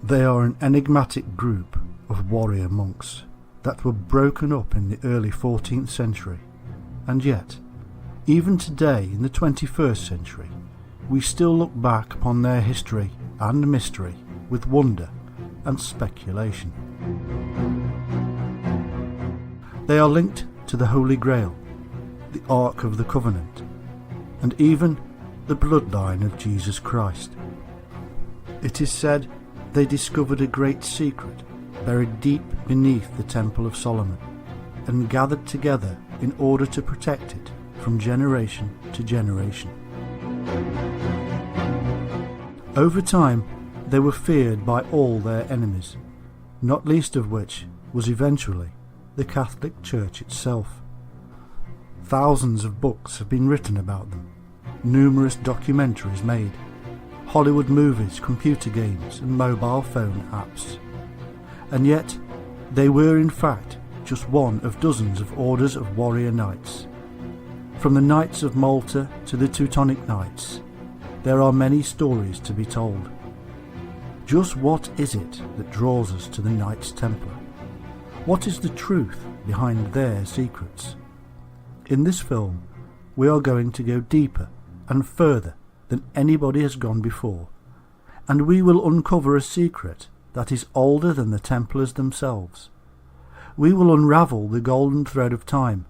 They are an enigmatic group of warrior monks that were broken up in the early 14th century, and yet, even today in the 21st century, we still look back upon their history and mystery with wonder and speculation. They are linked to the Holy Grail, the Ark of the Covenant, and even the bloodline of Jesus Christ. It is said they discovered a great secret buried deep beneath the Temple of Solomon and gathered together in order to protect it from generation to generation. Over time, they were feared by all their enemies, not least of which was eventually the Catholic Church itself. Thousands of books have been written about them, numerous documentaries made, Hollywood movies, computer games and mobile phone apps. And yet, they were in fact just one of dozens of orders of warrior knights. From the Knights of Malta to the Teutonic Knights, there are many stories to be told. Just what is it that draws us to the Knights Templar? What is the truth behind their secrets? In this film, we are going to go deeper and further than anybody has gone before, and we will uncover a secret that is older than the Templars themselves. We will unravel the golden thread of time,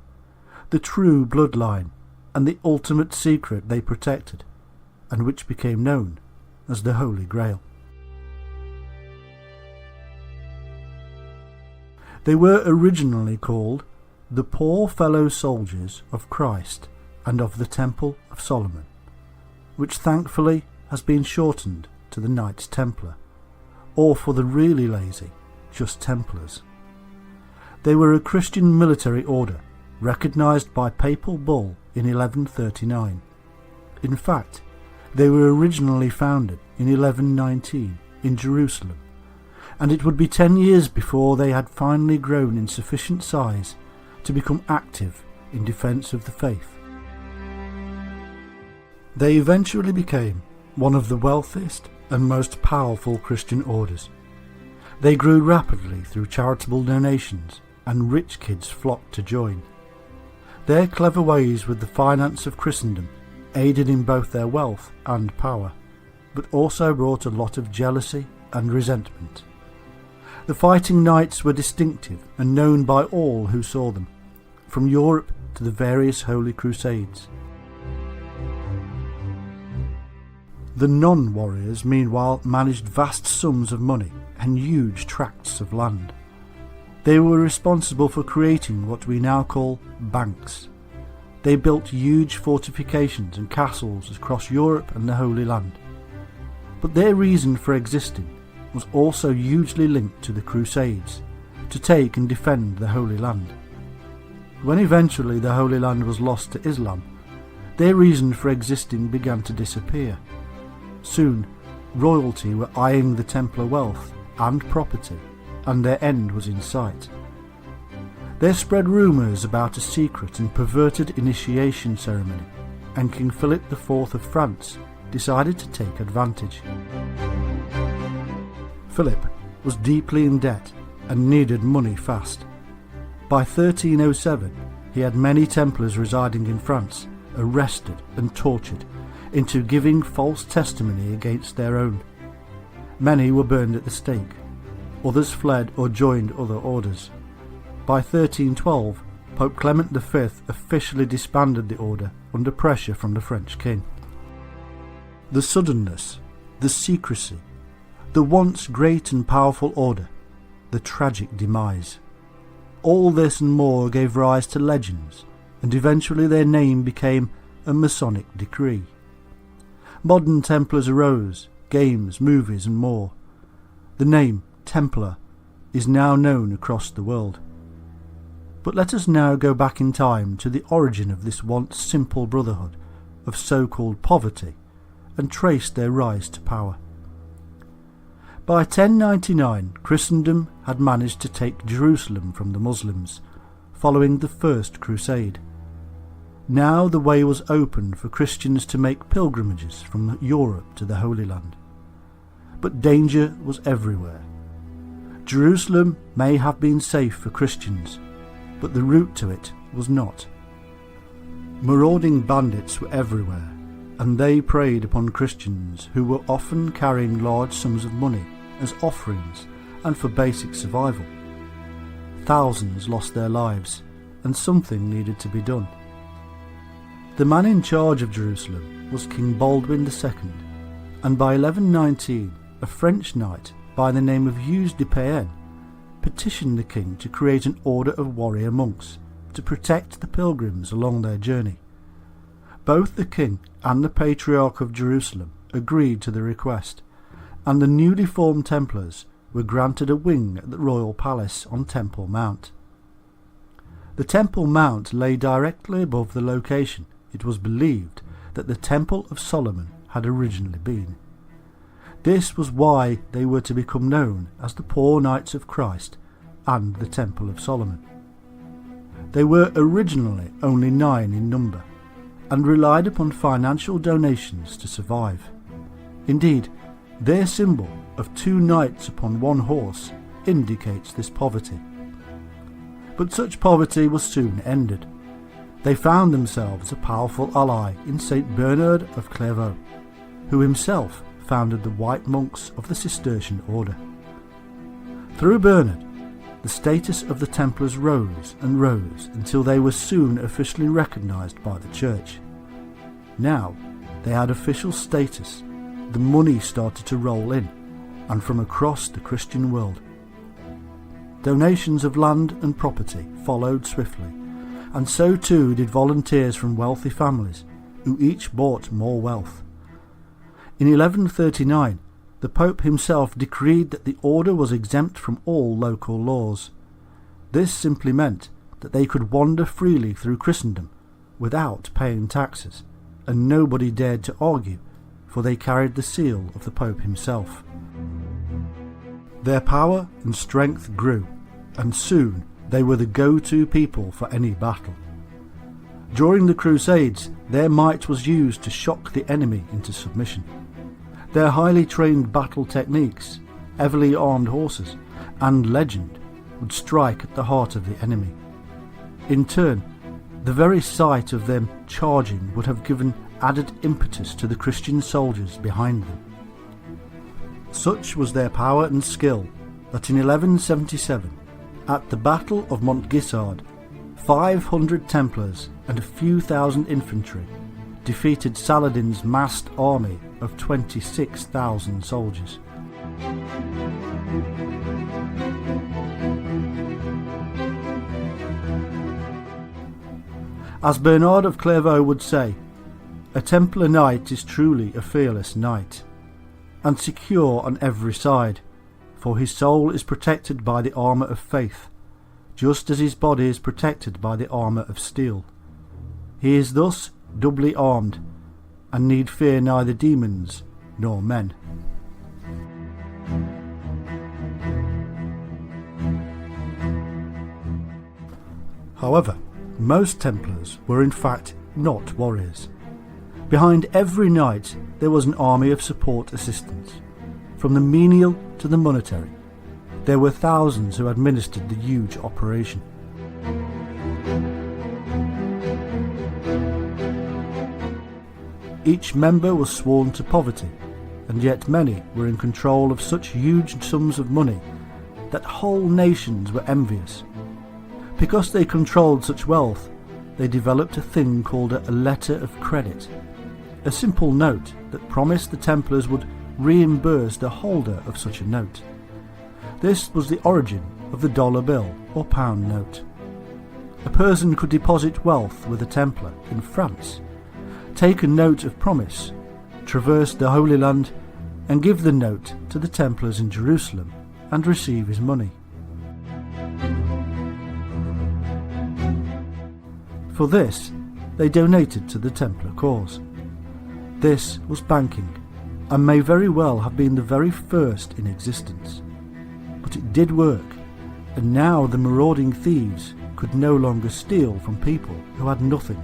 the true bloodline, and the ultimate secret they protected, and which became known as the Holy Grail. They were originally called the Poor Fellow Soldiers of Christ and of the Temple of Solomon, which thankfully has been shortened to the Knights Templar, or for the really lazy, just Templars. They were a Christian military order recognised by papal bull in 1139. In fact, they were originally founded in 1119 in Jerusalem, and it would be 10 years before they had finally grown in sufficient size to become active in defence of the faith. They eventually became one of the wealthiest and most powerful Christian orders. They grew rapidly through charitable donations, and rich kids flocked to join. Their clever ways with the finance of Christendom aided in both their wealth and power, but also brought a lot of jealousy and resentment. The fighting knights were distinctive and known by all who saw them, from Europe to the various Holy Crusades. The non-warriors, meanwhile, managed vast sums of money and huge tracts of land. They were responsible for creating what we now call banks. They built huge fortifications and castles across Europe and the Holy Land. But their reason for existing was also hugely linked to the Crusades, to take and defend the Holy Land. When eventually the Holy Land was lost to Islam, their reason for existing began to disappear. Soon, royalty were eyeing the Templar wealth and property, and their end was in sight. There spread rumours about a secret and perverted initiation ceremony, and King Philip IV of France decided to take advantage. Philip was deeply in debt and needed money fast. By 1307, he had many Templars residing in France arrested and tortured into giving false testimony against their own. Many were burned at the stake, others fled or joined other orders. By 1312, Pope Clement V officially disbanded the order under pressure from the French king. The suddenness, the secrecy, the once great and powerful order, the tragic demise. All this and more gave rise to legends, and eventually their name became a Masonic decree. Modern Templars arose, games, movies and more. The name Templar is now known across the world. But let us now go back in time to the origin of this once simple brotherhood of so-called poverty and trace their rise to power. By 1099, Christendom had managed to take Jerusalem from the Muslims, following the First Crusade. Now the way was open for Christians to make pilgrimages from Europe to the Holy Land. but danger was everywhere. Jerusalem may have been safe for Christians, but the route to it was not. Marauding bandits were everywhere, and they preyed upon Christians who were often carrying large sums of money as offerings and for basic survival. Thousands lost their lives, and something needed to be done. The man in charge of Jerusalem was King Baldwin II, and by 1119 a French knight by the name of Hugues de Payenne petitioned the king to create an order of warrior monks to protect the pilgrims along their journey. Both the king and the Patriarch of Jerusalem agreed to the request, and the newly formed Templars were granted a wing at the royal palace on Temple Mount. The Temple Mount lay directly above the location it was believed that the Temple of Solomon had originally been. This was why they were to become known as the Poor Knights of Christ and the Temple of Solomon. They were originally only 9 in number, and relied upon financial donations to survive. Indeed, their symbol of 2 knights upon 1 horse indicates this poverty. But such poverty was soon ended. They found themselves a powerful ally in St. Bernard of Clairvaux, who himself founded the White Monks of the Cistercian order. Through Bernard, the status of the Templars rose and rose until they were soon officially recognised by the Church. Now they had official status, the money started to roll in, and from across the Christian world. Donations of land and property followed swiftly, and so too did volunteers from wealthy families, who each bought more wealth. In 1139, the Pope himself decreed that the order was exempt from all local laws. This simply meant that they could wander freely through Christendom without paying taxes, and nobody dared to argue, for they carried the seal of the Pope himself. Their power and strength grew, and soon they were the go-to people for any battle. During the Crusades, their might was used to shock the enemy into submission. Their highly trained battle techniques, heavily armed horses, and legend would strike at the heart of the enemy. In turn, the very sight of them charging would have given added impetus to the Christian soldiers behind them. Such was their power and skill that in 1177, at the Battle of Montgisard, 500 Templars and a few thousand infantry defeated Saladin's massed army of 26,000 soldiers. As Bernard of Clairvaux would say, a Templar knight is truly a fearless knight, and secure on every side, for his soul is protected by the armour of faith, just as his body is protected by the armour of steel. He is thus doubly armed, and need fear neither demons nor men. However, most Templars were in fact not warriors. Behind every knight there was an army of support assistants. From the menial to the monetary, there were thousands who administered the huge operation. Each member was sworn to poverty, and yet many were in control of such huge sums of money that whole nations were envious. Because they controlled such wealth, they developed a thing called a letter of credit, a simple note that promised the Templars would reimburse the holder of such a note. This was the origin of the dollar bill or pound note. A person could deposit wealth with a Templar in France, take a note of promise, traverse the Holy Land, and give the note to the Templars in Jerusalem and receive his money. For this, they donated to the Templar cause. This was banking, and may very well have been the very first in existence. But it did work, and now the marauding thieves could no longer steal from people who had nothing.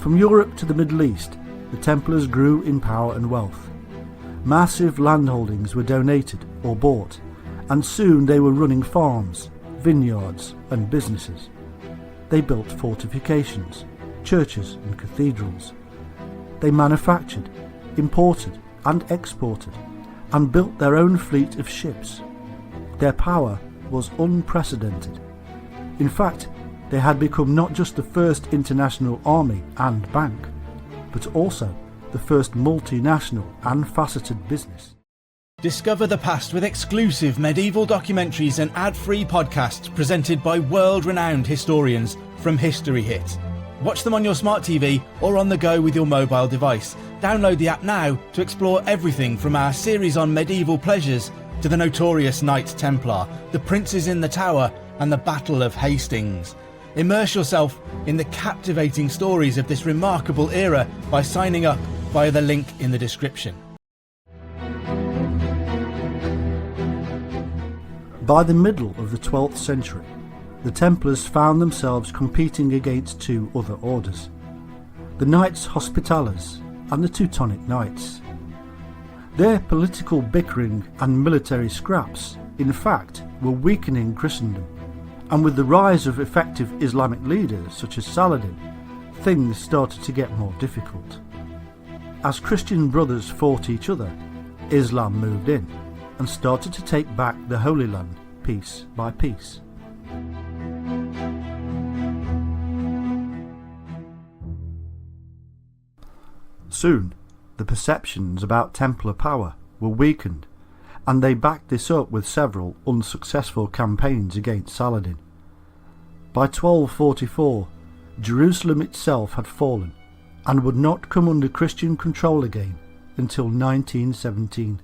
From Europe to the Middle East, the Templars grew in power and wealth. Massive landholdings were donated or bought, and soon they were running farms, vineyards and businesses. They built fortifications, churches and cathedrals. They manufactured, imported and exported, and built their own fleet of ships. Their power was unprecedented. In fact, they had become not just the first international army and bank, but also the first multinational and faceted business. Discover the past with exclusive medieval documentaries and ad-free podcasts presented by world-renowned historians from History Hit. Watch them on your smart TV or on the go with your mobile device. Download the app now to explore everything from our series on medieval pleasures to the notorious Knights Templar, the Princes in the Tower and the Battle of Hastings. Immerse yourself in the captivating stories of this remarkable era by signing up via the link in the description. By the middle of the 12th century, the Templars found themselves competing against two other orders, the Knights Hospitallers and the Teutonic Knights. Their political bickering and military scraps, in fact, were weakening Christendom, and with the rise of effective Islamic leaders such as Saladin, things started to get more difficult. As Christian brothers fought each other, Islam moved in and started to take back the Holy Land piece by piece. Soon, the perceptions about Templar power were weakened, and they backed this up with several unsuccessful campaigns against Saladin. By 1244, Jerusalem itself had fallen and would not come under Christian control again until 1917.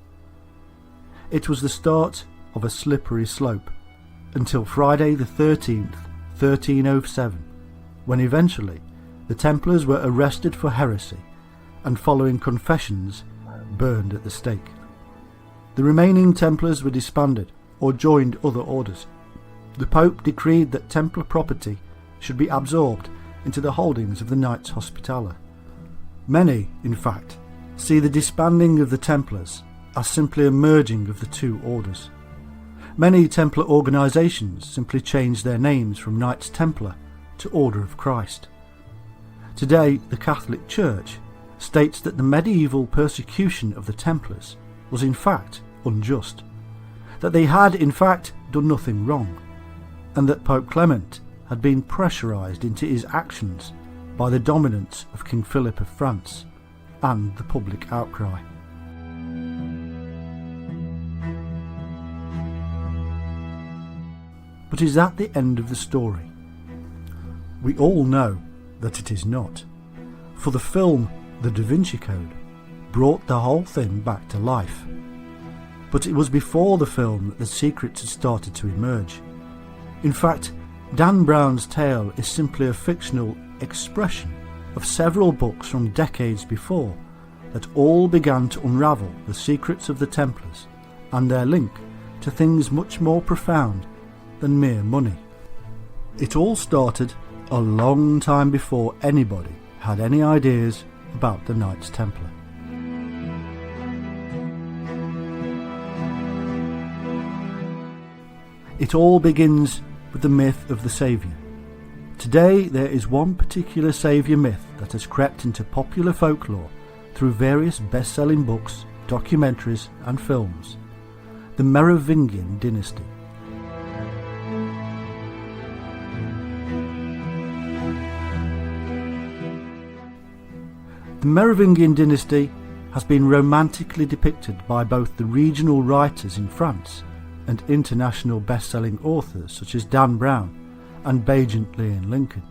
It was the start of a slippery slope until Friday the 13th, 1307, when eventually the Templars were arrested for heresy and, following confessions, burned at the stake. The remaining Templars were disbanded or joined other orders. The Pope decreed that Templar property should be absorbed into the holdings of the Knights Hospitaller. Many, in fact, see the disbanding of the Templars as simply a merging of the two orders. Many Templar organisations simply changed their names from Knights Templar to Order of Christ. Today, the Catholic Church states that the medieval persecution of the Templars was in fact unjust, that they had in fact done nothing wrong, and that Pope Clement had been pressurised into his actions by the dominance of King Philip of France and the public outcry. But is that the end of the story? We all know that it is not, for the film The Da Vinci Code brought the whole thing back to life. But it was before the film that the secrets had started to emerge. In fact, Dan Brown's tale is simply a fictional expression of several books from decades before that all began to unravel the secrets of the Templars and their link to things much more profound than mere money. It all started a long time before anybody had any ideas about the Knights Templar. It all begins with the myth of the Saviour. Today there is one particular saviour myth that has crept into popular folklore through various best-selling books, documentaries and films: the Merovingian dynasty. The Merovingian dynasty has been romantically depicted by both the regional writers in France and international best-selling authors such as Dan Brown and Bajent Lee and Lincoln.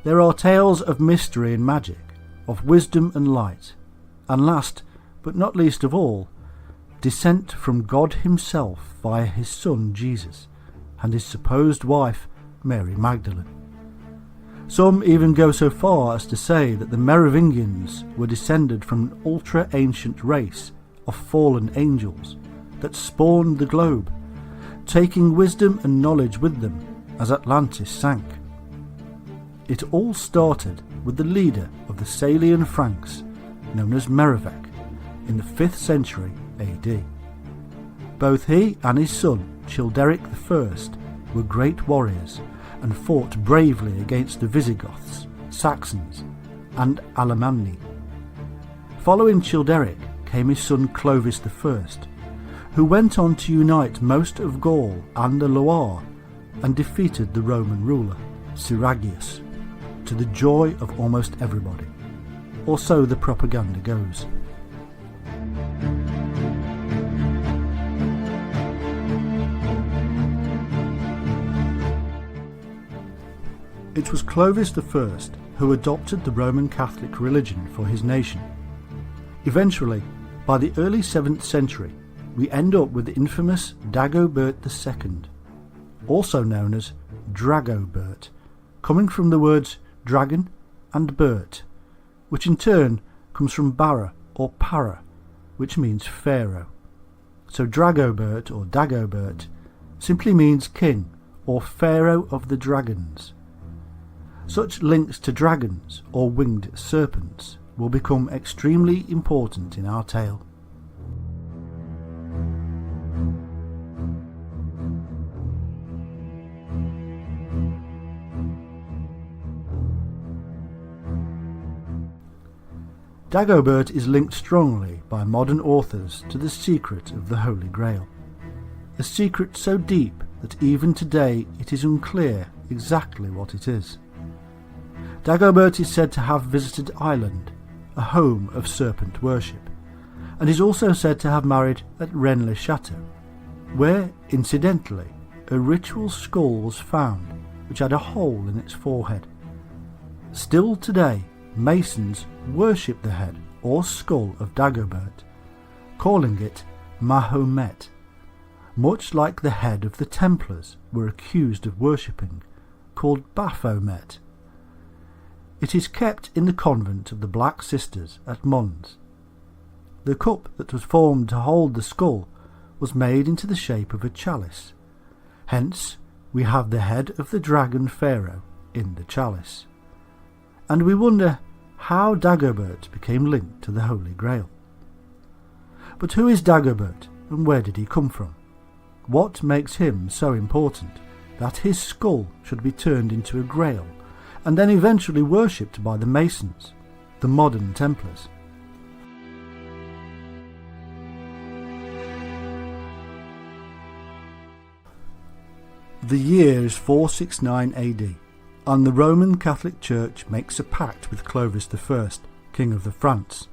There are tales of mystery and magic, of wisdom and light, and last but not least of all, descent from God himself via his son Jesus and his supposed wife Mary Magdalene. Some even go so far as to say that the Merovingians were descended from an ultra-ancient race of fallen angels that spawned the globe, taking wisdom and knowledge with them as Atlantis sank. It all started with the leader of the Salian Franks, known as Merivek, in the 5th century AD. Both he and his son, Childeric I, were great warriors and fought bravely against the Visigoths, Saxons, and Alemanni. Following Childeric came his son Clovis I, who went on to unite most of Gaul and the Loire and defeated the Roman ruler, Siragius, to the joy of almost everybody, or so the propaganda goes. It was Clovis I who adopted the Roman Catholic religion for his nation. Eventually, by the early 7th century, we end up with the infamous Dagobert II, also known as Dragobert, coming from the words dragon and Bert, which in turn comes from Bara or Para, which means pharaoh. So Dragobert or Dagobert simply means king or pharaoh of the dragons. Such links to dragons or winged serpents will become extremely important in our tale. Dagobert is linked strongly by modern authors to the secret of the Holy Grail, a secret so deep that even today it is unclear exactly what it is. Dagobert is said to have visited Ireland, a home of serpent worship, and is also said to have married at Rennes-le-Château, where, incidentally, a ritual skull was found which had a hole in its forehead. Still today, Masons worship the head or skull of Dagobert, calling it Mahomet, much like the head of the Templars were accused of worshipping, called Baphomet. It is kept in the convent of the Black Sisters at Mons. The cup that was formed to hold the skull was made into the shape of a chalice. Hence, we have the head of the dragon pharaoh in the chalice. And we wonder how Dagobert became linked to the Holy Grail. But who is Dagobert and where did he come from? What makes him so important that his skull should be turned into a grail and then eventually worshipped by the Masons, the modern Templars? The year is 469 AD, and the Roman Catholic Church makes a pact with Clovis I, King of the Franks,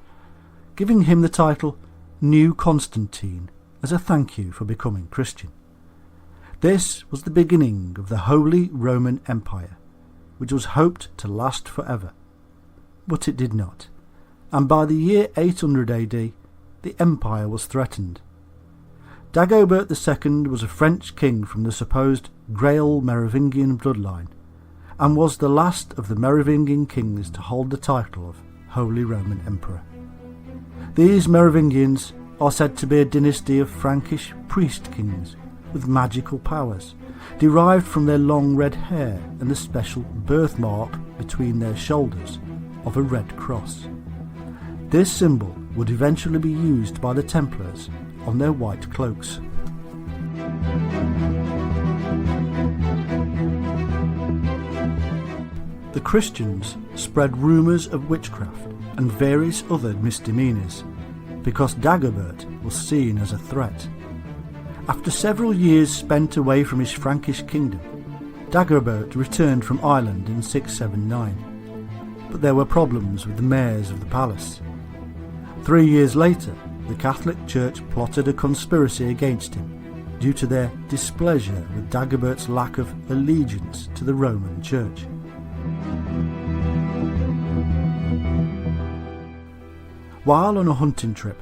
giving him the title New Constantine as a thank you for becoming Christian. This was the beginning of the Holy Roman Empire, which was hoped to last forever. But it did not, and by the year 800 AD, the empire was threatened. Dagobert II was a French king from the supposed Grail Merovingian bloodline, and was the last of the Merovingian kings to hold the title of Holy Roman Emperor. These Merovingians are said to be a dynasty of Frankish priest kings with magical powers, derived from their long red hair and the special birthmark between their shoulders of a red cross. This symbol would eventually be used by the Templars on their white cloaks. The Christians spread rumours of witchcraft and various other misdemeanours because Dagobert was seen as a threat. After several years spent away from his Frankish kingdom, Dagobert returned from Ireland in 679, but there were problems with the mayors of the palace. 3 years later, the Catholic Church plotted a conspiracy against him due to their displeasure with Dagobert's lack of allegiance to the Roman Church. While on a hunting trip,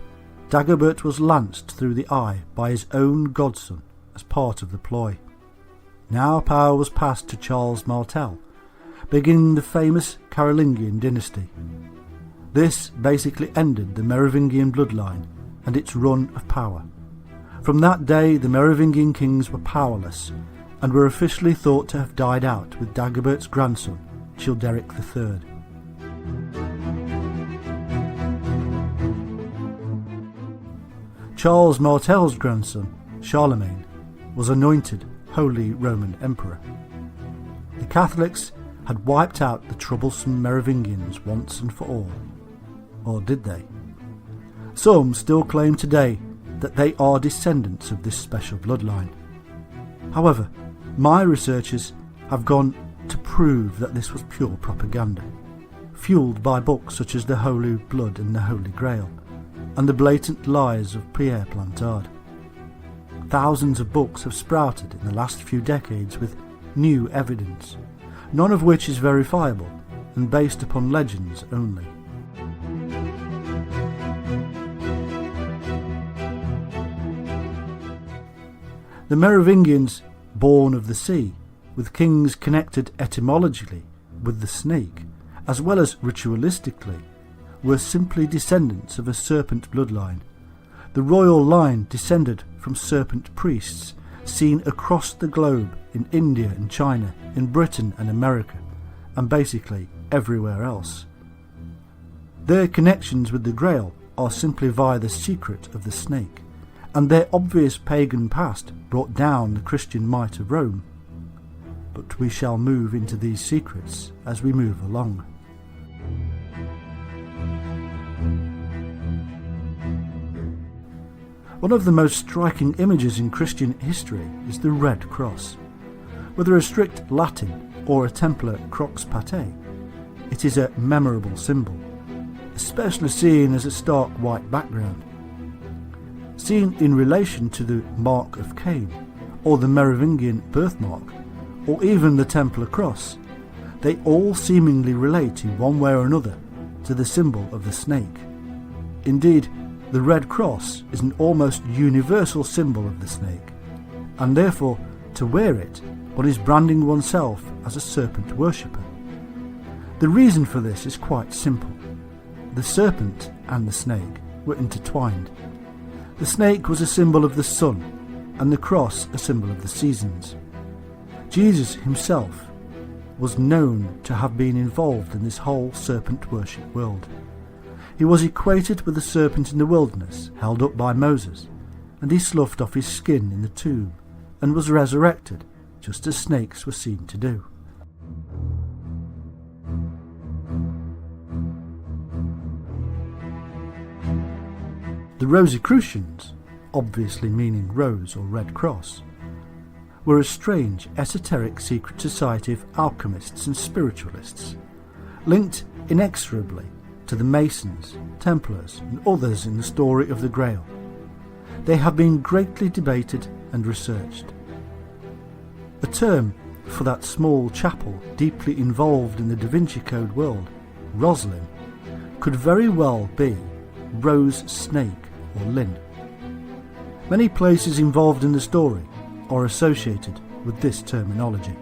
Dagobert was lanced through the eye by his own godson as part of the ploy. Now power was passed to Charles Martel, beginning the famous Carolingian dynasty. This basically ended the Merovingian bloodline and its run of power. From that day the Merovingian kings were powerless and were officially thought to have died out with Dagobert's grandson, Childeric III. Charles Martel's grandson, Charlemagne, was anointed Holy Roman Emperor. The Catholics had wiped out the troublesome Merovingians once and for all. Or did they? Some still claim today that they are descendants of this special bloodline. However, my researchers have gone to prove that this was pure propaganda, fueled by books such as The Holy Blood and The Holy Grail, and the blatant lies of Pierre Plantard. Thousands of books have sprouted in the last few decades with new evidence, none of which is verifiable and based upon legends only. The Merovingians, born of the sea, with kings connected etymologically with the snake, as well as ritualistically, were simply descendants of a serpent bloodline. The royal line descended from serpent priests seen across the globe in India and China, in Britain and America, and basically everywhere else. Their connections with the Grail are simply via the secret of the snake, and their obvious pagan past brought down the Christian might of Rome. But we shall move into these secrets as we move along. One of the most striking images in Christian history is the Red Cross. Whether a strict Latin or a Templar croix patée, it is a memorable symbol, especially seen as a stark white background. Seen in relation to the Mark of Cain, or the Merovingian birthmark, or even the Templar cross, they all seemingly relate in one way or another to the symbol of the snake. Indeed, the Red Cross is an almost universal symbol of the snake, and therefore to wear it one is branding oneself as a serpent worshipper. The reason for this is quite simple. The serpent and the snake were intertwined. The snake was a symbol of the sun, and the cross a symbol of the seasons. Jesus himself was known to have been involved in this whole serpent worship world. He was equated with the serpent in the wilderness held up by Moses, and he sloughed off his skin in the tomb and was resurrected, just as snakes were seen to do. The Rosicrucians, obviously meaning rose or red cross, were a strange, esoteric secret society of alchemists and spiritualists, linked inexorably to the Masons, Templars and others in the story of the Grail. They have been greatly debated and researched. A term for that small chapel deeply involved in the Da Vinci Code world, Roslin, could very well be Rose Snake or Lynn. Many places involved in the story are associated with this terminology.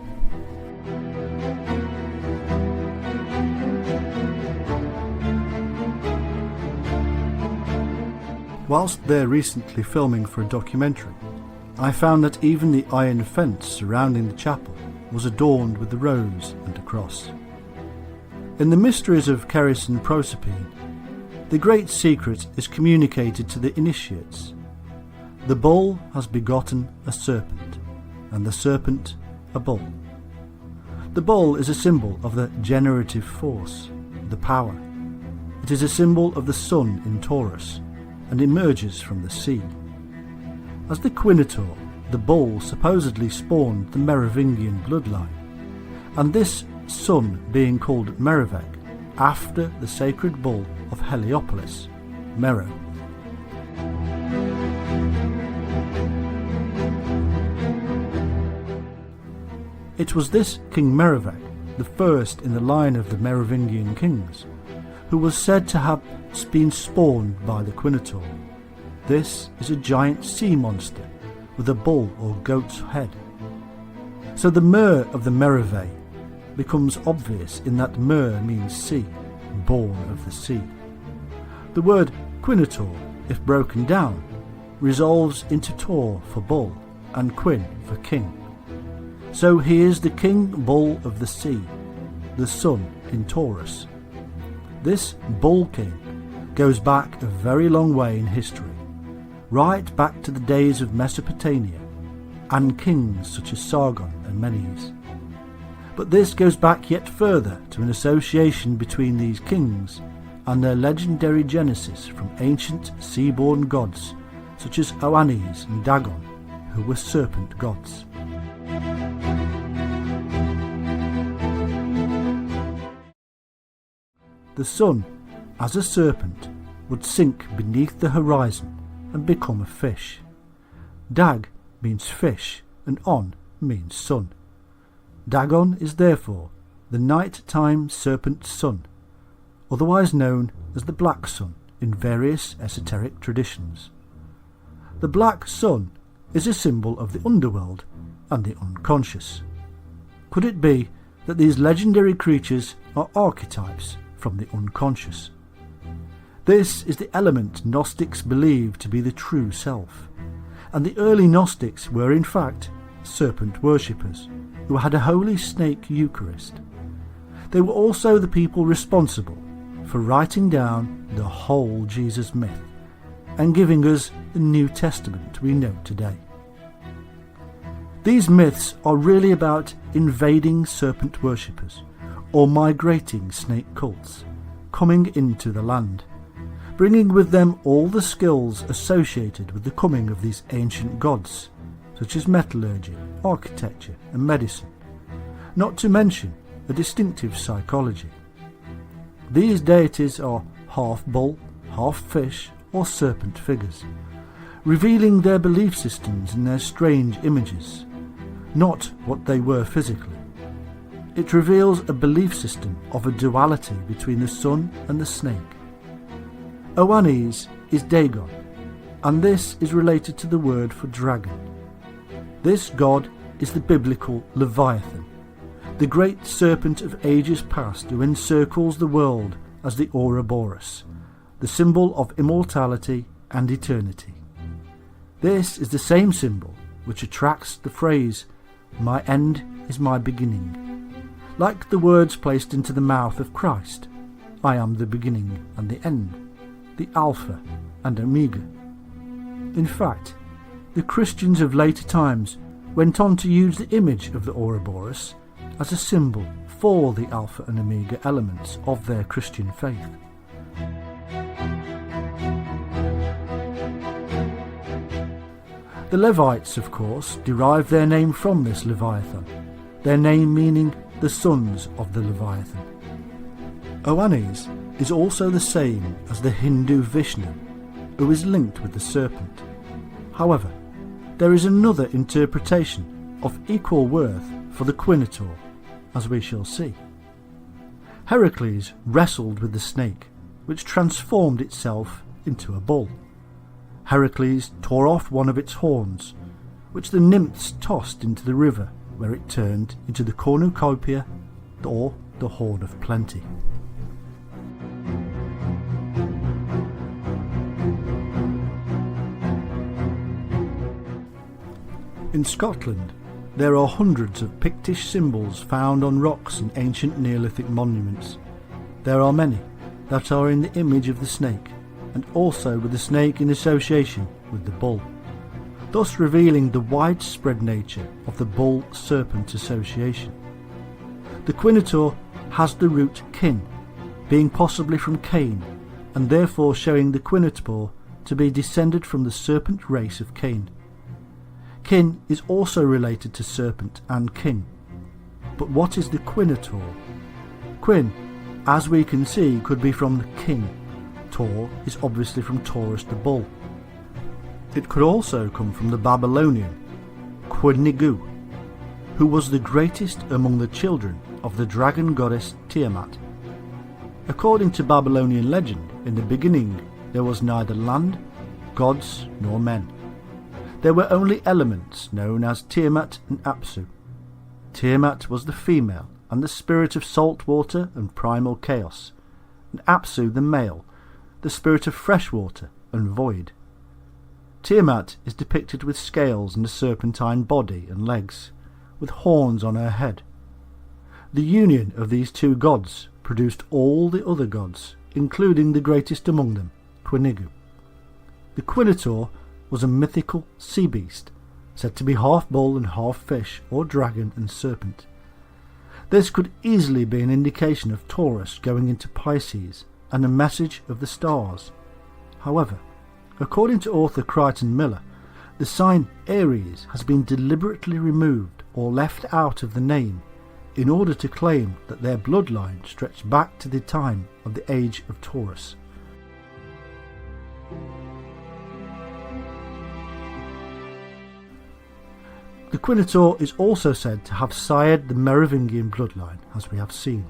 Whilst there recently filming for a documentary, I found that even the iron fence surrounding the chapel was adorned with the rose and a cross. In the mysteries of Keris and Proserpine, the great secret is communicated to the initiates. The bull has begotten a serpent, and the serpent a bull. The bull is a symbol of the generative force, the power. It is a symbol of the sun in Taurus, and emerges from the sea. As the Quinator, the bull supposedly spawned the Merovingian bloodline, and this son being called Meriveg, after the sacred bull of Heliopolis, Mero. It was this King Meriveg, the first in the line of the Merovingian kings, who was said to have been spawned by the Quinator. This is a giant sea monster with a bull or goat's head. So the Mer of the Meriveg becomes obvious in that Mer means sea, born of the sea. The word Quinator, if broken down, resolves into Tor for bull and Quin for king. So he is the king bull of the sea, the sun in Taurus. This Bull King goes back a very long way in history, right back to the days of Mesopotamia and kings such as Sargon and Menes. But this goes back yet further to an association between these kings and their legendary genesis from ancient sea-born gods such as Oannes and Dagon, who were serpent gods. The sun, as a serpent, would sink beneath the horizon and become a fish. Dag means fish and On means sun. Dagon is therefore the night-time serpent sun, otherwise known as the Black Sun in various esoteric traditions. The Black Sun is a symbol of the underworld and the unconscious. Could it be that these legendary creatures are archetypes from the unconscious? This is the element Gnostics believe to be the true self, and the early Gnostics were in fact serpent worshippers who had a holy snake Eucharist. They were also the people responsible for writing down the whole Jesus myth and giving us the New Testament we know today. These myths are really about invading serpent worshippers or migrating snake cults, coming into the land, bringing with them all the skills associated with the coming of these ancient gods, such as metallurgy, architecture and medicine, not to mention a distinctive psychology. These deities are half bull, half fish or serpent figures, revealing their belief systems in their strange images, not what they were physically. It reveals a belief system of a duality between the sun and the snake. Oannes is Dagon, and this is related to the word for dragon. This god is the biblical Leviathan, the great serpent of ages past who encircles the world as the Ouroboros, the symbol of immortality and eternity. This is the same symbol which attracts the phrase, "My end is my beginning," like the words placed into the mouth of Christ, "I am the beginning and the end, the Alpha and Omega." In fact, the Christians of later times went on to use the image of the Ouroboros as a symbol for the Alpha and Omega elements of their Christian faith. The Levites, of course, derived their name from this Leviathan, their name meaning the sons of the Leviathan. Oannes is also the same as the Hindu Vishnu, who is linked with the serpent. However, there is another interpretation of equal worth for the Quinator, as we shall see. Heracles wrestled with the snake, which transformed itself into a bull. Heracles tore off one of its horns, which the nymphs tossed into the river, where it turned into the cornucopia, or the Horn of Plenty. In Scotland, there are hundreds of Pictish symbols found on rocks and ancient Neolithic monuments. There are many that are in the image of the snake, and also with the snake in association with the bull, thus revealing the widespread nature of the bull-serpent association. The Quinator has the root kin, being possibly from Cain, and therefore showing the Quinator to be descended from the serpent race of Cain. Kin is also related to serpent and king. But what is the Quinator? Quin, as we can see, could be from the king. Tor is obviously from Taurus the bull. It could also come from the Babylonian Quinigu, who was the greatest among the children of the dragon goddess Tiamat. According to Babylonian legend, in the beginning there was neither land, gods nor men. There were only elements known as Tiamat and Apsu. Tiamat was the female and the spirit of salt water and primal chaos, and Apsu the male, the spirit of fresh water and void. Tiamat is depicted with scales and a serpentine body and legs, with horns on her head. The union of these two gods produced all the other gods, including the greatest among them, Quinigu. The Quinator was a mythical sea beast, said to be half bull and half fish, or dragon and serpent. This could easily be an indication of Taurus going into Pisces and a message of the stars. However, according to author Crichton Miller, the sign Aries has been deliberately removed or left out of the name in order to claim that their bloodline stretched back to the time of the age of Taurus. The Quinator is also said to have sired the Merovingian bloodline, as we have seen.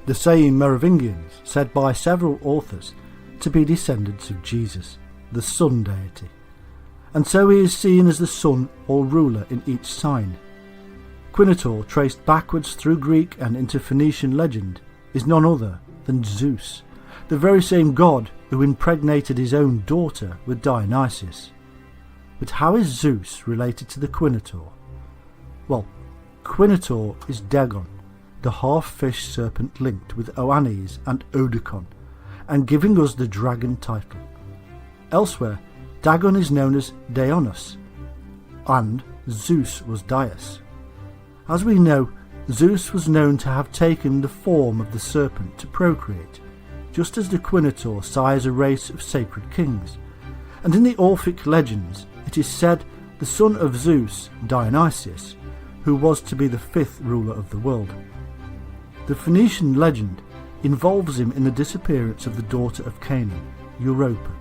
The same Merovingians said by several authors to be descendants of Jesus, the sun deity, and so he is seen as the sun or ruler in each sign. Quinator, traced backwards through Greek and into Phoenician legend, is none other than Zeus, the very same god who impregnated his own daughter with Dionysus. But how is Zeus related to the Quinator? Well, Quinator is Dagon, the half-fish serpent linked with Oannes and Oedicon, and giving us the dragon title. Elsewhere, Dagon is known as Daeonus, and Zeus was Dias. As we know, Zeus was known to have taken the form of the serpent to procreate, just as the Quinator sires a race of sacred kings, and in the Orphic legends it is said the son of Zeus, Dionysus, who was to be the fifth ruler of the world. The Phoenician legend involves him in the disappearance of the daughter of Canaan, Europa.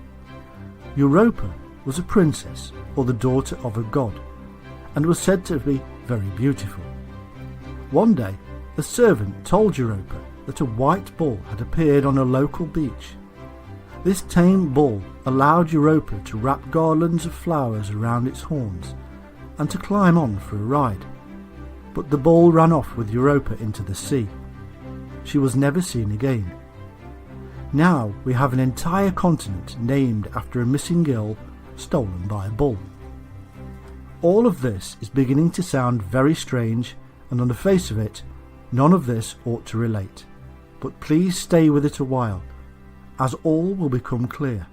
Europa was a princess or the daughter of a god, and was said to be very beautiful. One day, a servant told Europa that a white bull had appeared on a local beach. This tame bull allowed Europa to wrap garlands of flowers around its horns and to climb on for a ride. But the bull ran off with Europa into the sea. She was never seen again. Now we have an entire continent named after a missing girl stolen by a bull. All of this is beginning to sound very strange, and on the face of it, none of this ought to relate. But please stay with it a while, as all will become clear.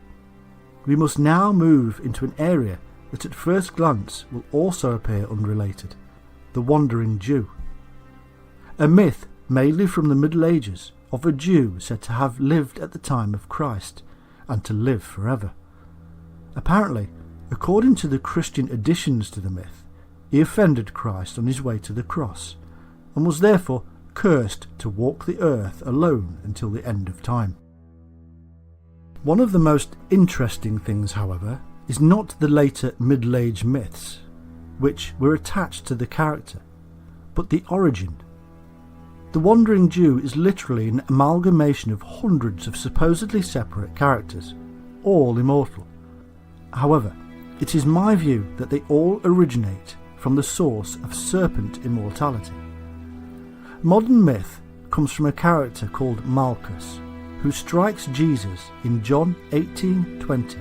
We must now move into an area that at first glance will also appear unrelated: the Wandering Jew. A myth mainly from the Middle Ages of a Jew said to have lived at the time of Christ and to live forever. Apparently, according to the Christian additions to the myth, he offended Christ on his way to the cross and was therefore cursed to walk the earth alone until the end of time. One of the most interesting things, however, is not the later Middle Age myths, which were attached to the character, but the origin. The Wandering Jew is literally an amalgamation of hundreds of supposedly separate characters, all immortal. However, it is my view that they all originate from the source of serpent immortality. Modern myth comes from a character called Malchus, who strikes Jesus in John 18:20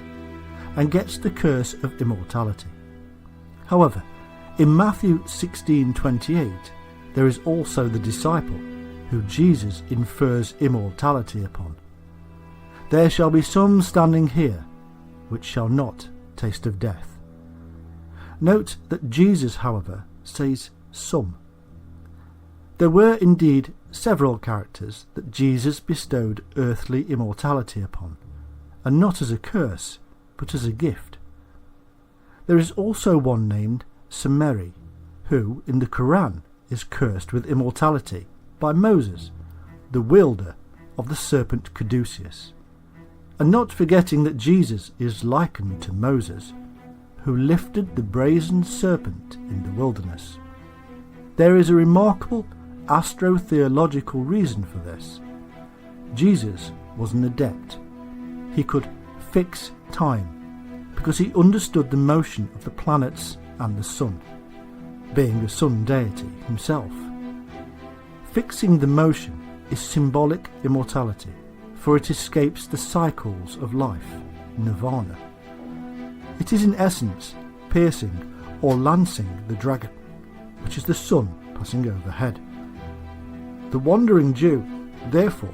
and gets the curse of immortality. However, in Matthew 16:28 there is also the disciple who Jesus infers immortality upon. There shall be some standing here which shall not taste of death. Note that Jesus, however, says some. There were indeed several characters that Jesus bestowed earthly immortality upon, and not as a curse, but as a gift. There is also one named Semeri, who, in the Quran, is cursed with immortality by Moses, the wielder of the serpent Caduceus. And not forgetting that Jesus is likened to Moses, who lifted the brazen serpent in the wilderness. There is a remarkable astrotheological reason for this. Jesus was an adept. He could fix time because he understood the motion of the planets and the sun, being a sun deity himself. Fixing the motion is symbolic immortality, for it escapes the cycles of life, nirvana. It is in essence piercing or lancing the dragon, which is the sun passing overhead. The Wandering Jew therefore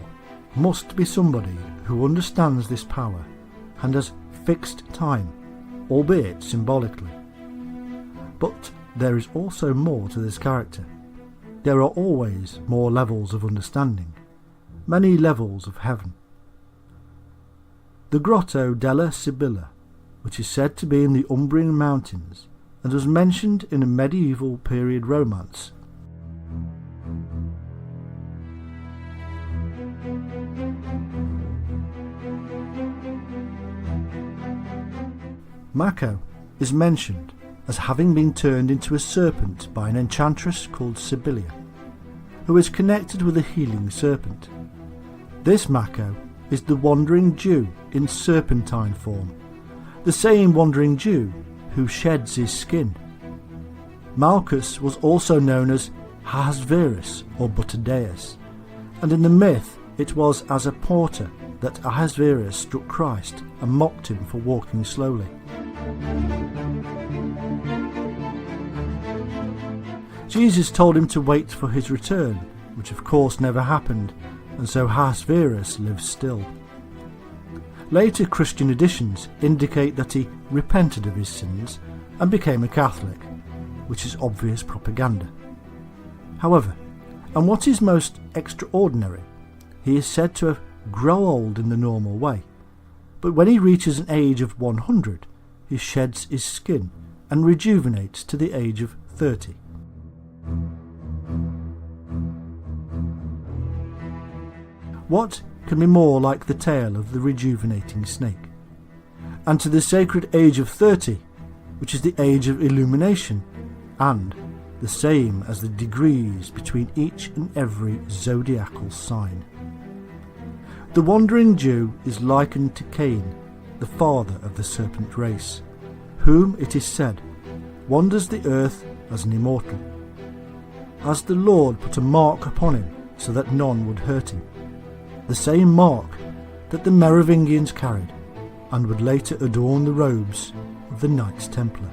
must be somebody who understands this power and has fixed time, albeit symbolically. But there is also more to this character. There are always more levels of understanding, many levels of heaven. The Grotto della Sibilla, which is said to be in the Umbrian Mountains and was mentioned in a medieval period romance, Mako is mentioned as having been turned into a serpent by an enchantress called Sibylla, who is connected with a healing serpent. This Mako is the Wandering Jew in serpentine form, the same Wandering Jew who sheds his skin. Malchus was also known as Ahasverus or Butterdeus, and in the myth it was as a porter that Ahasverus struck Christ and mocked him for walking slowly. Jesus told him to wait for his return, which of course never happened, and so Ahasverus lives still. Later Christian editions indicate that he repented of his sins and became a Catholic, which is obvious propaganda. However, and what is most extraordinary, he is said to have grown old in the normal way, but when he reaches an age of 100, he sheds his skin and rejuvenates to the age of 30. What can be more like the tale of the rejuvenating snake? And to the sacred age of 30, which is the age of illumination, and the same as the degrees between each and every zodiacal sign. The Wandering Jew is likened to Cain, the father of the serpent race, whom, it is said, wanders the earth as an immortal. As the Lord put a mark upon him so that none would hurt him, the same mark that the Merovingians carried and would later adorn the robes of the Knights Templar,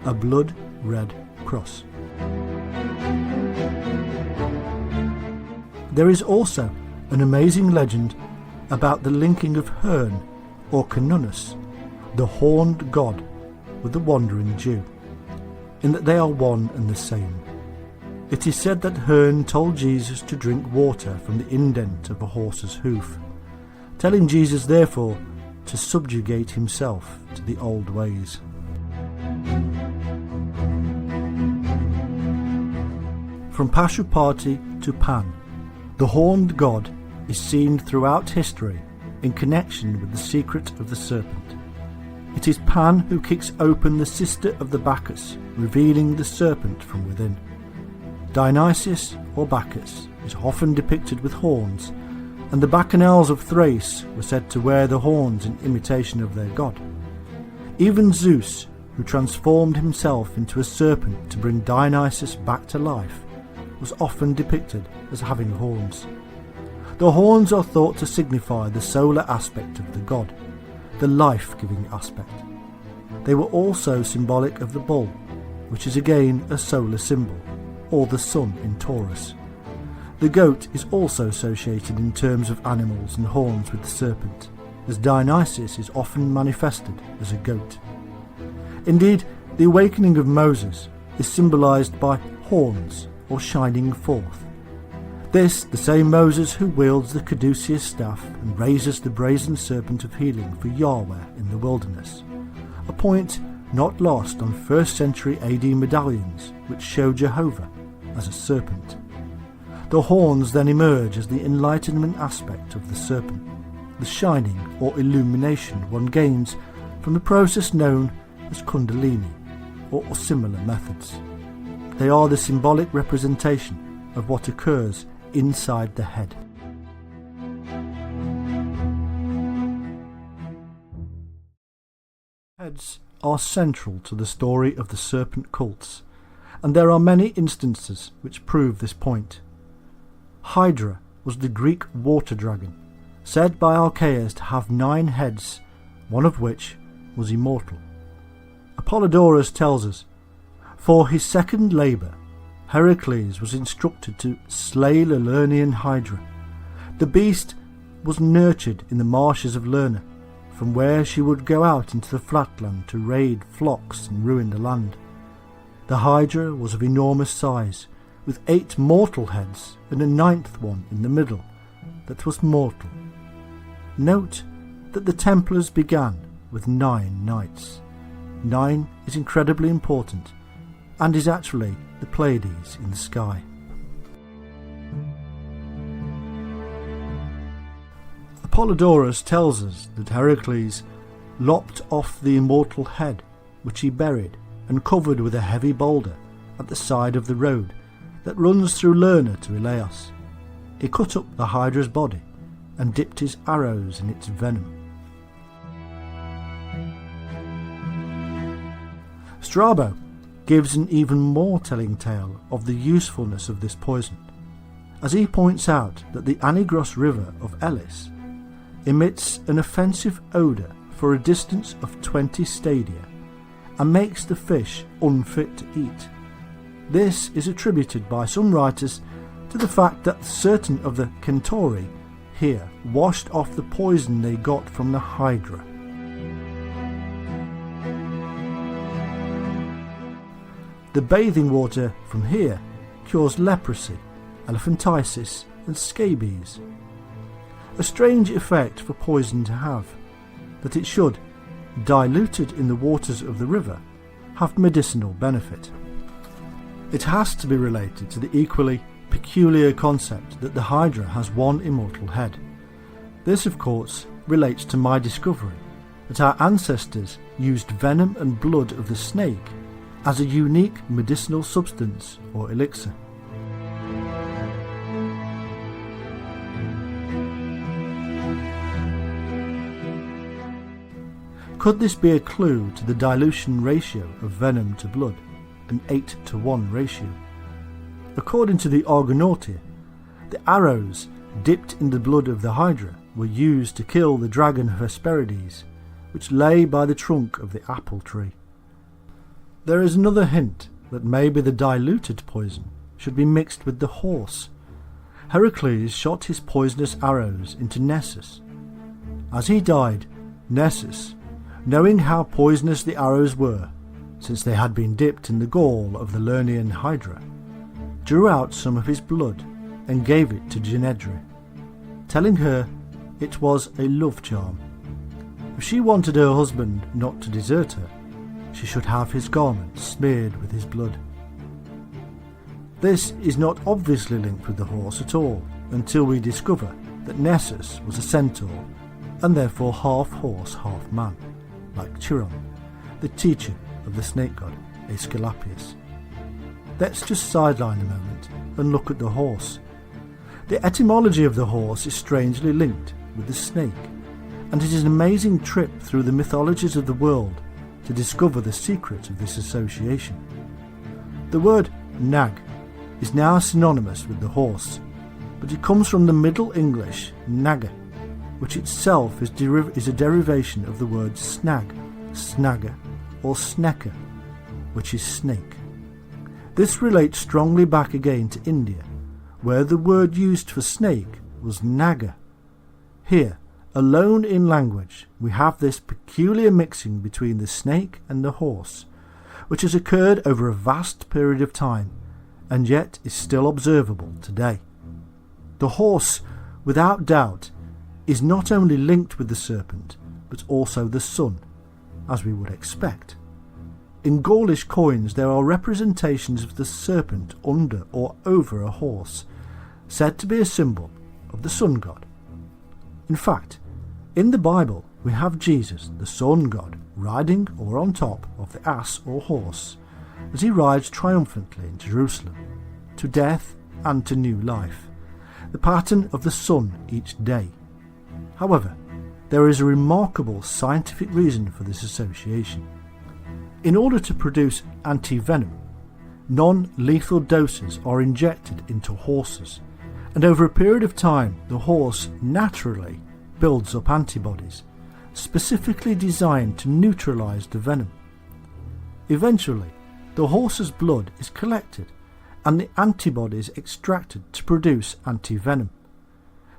a blood-red cross. There is also an amazing legend about the linking of Herne, or Canunus, the horned god, with the Wandering Jew, in that they are one and the same. It is said that Herne told Jesus to drink water from the indent of a horse's hoof, telling Jesus therefore to subjugate himself to the old ways. From Pashupati to Pan, the horned god is seen throughout history in connection with the secret of the serpent. It is Pan who kicks open the cister of the Bacchus, revealing the serpent from within. Dionysius, or Bacchus, is often depicted with horns, and the Bacchanals of Thrace were said to wear the horns in imitation of their god. Even Zeus, who transformed himself into a serpent to bring Dionysus back to life, was often depicted as having horns. The horns are thought to signify the solar aspect of the god, the life-giving aspect. They were also symbolic of the bull, which is again a solar symbol, or the sun in Taurus. The goat is also associated in terms of animals and horns with the serpent, as Dionysus is often manifested as a goat. Indeed, the awakening of Moses is symbolised by horns, or shining forth. This, the same Moses who wields the caduceus staff and raises the brazen serpent of healing for Yahweh in the wilderness, a point not lost on 1st century AD medallions which show Jehovah as a serpent. The horns then emerge as the enlightenment aspect of the serpent, the shining or illumination one gains from the process known as Kundalini, or similar methods. They are the symbolic representation of what occurs inside the head. Heads are central to the story of the serpent cults, and there are many instances which prove this point. Hydra was the Greek water dragon, said by Alcaeus to have 9 heads, one of which was immortal. Apollodorus tells us, for his second labour, Heracles was instructed to slay the Lernaean Hydra, The beast was nurtured in the marshes of Lerna, from where she would go out into the flatland to raid flocks and ruin the land. The Hydra was of enormous size, with 8 mortal heads and a 9th one in the middle that was mortal. Note that the Templars began with 9 knights. 9 is incredibly important and is actually the Pleiades in the sky. Apollodorus tells us that Heracles lopped off the immortal head, which he buried and covered with a heavy boulder at the side of the road that runs through Lerna to Elaeus. He cut up the Hydra's body and dipped his arrows in its venom. Strabo gives an even more telling tale of the usefulness of this poison, as he points out that the Anigros river of Elis emits an offensive odour for a distance of 20 stadia and makes the fish unfit to eat. This is attributed by some writers to the fact that certain of the Centauri here washed off the poison they got from the Hydra. The bathing water from here cures leprosy, elephantiasis and scabies. A strange effect for poison to have, that it should, diluted in the waters of the river, have medicinal benefit. It has to be related to the equally peculiar concept that the Hydra has 1 immortal head. This, of course, relates to my discovery that our ancestors used venom and blood of the snake as a unique medicinal substance or elixir. Could this be a clue to the dilution ratio of venom to blood, an 8-to-1 ratio? According to the Argonautia, the arrows dipped in the blood of the Hydra were used to kill the dragon of Hesperides, which lay by the trunk of the apple tree. There is another hint that maybe the diluted poison should be mixed with the horse. Heracles shot his poisonous arrows into Nessus. As he died, Nessus, knowing how poisonous the arrows were, since they had been dipped in the gall of the Lernaean Hydra, drew out some of his blood and gave it to Genedra, telling her it was a love charm. If she wanted her husband not to desert her, she should have his garment smeared with his blood. This is not obviously linked with the horse at all until we discover that Nessus was a centaur and therefore half horse, half man, like Chiron, the teacher of the snake god Aesculapius. Let's just sideline a moment and look at the horse. The etymology of the horse is strangely linked with the snake, and it is an amazing trip through the mythologies of the world to discover the secret of this association. The word nag is now synonymous with the horse, but it comes from the Middle English naga, which itself is a derivation of the word snag, snagger, or snecker, which is snake. This relates strongly back again to India, where the word used for snake was naga. Here, alone in language, we have this peculiar mixing between the snake and the horse, which has occurred over a vast period of time, and yet is still observable today. The horse, without doubt, is not only linked with the serpent, but also the sun, as we would expect. In Gaulish coins there are representations of the serpent under or over a horse, said to be a symbol of the sun god. In fact, in the Bible we have Jesus, the sun god, riding or on top of the ass or horse, as he rides triumphantly in Jerusalem, to death and to new life, the pattern of the sun each day. However, there is a remarkable scientific reason for this association. In order to produce anti-venom, non-lethal doses are injected into horses, and over a period of time the horse naturally builds up antibodies, specifically designed to neutralize the venom. Eventually, the horse's blood is collected and the antibodies extracted to produce anti-venom.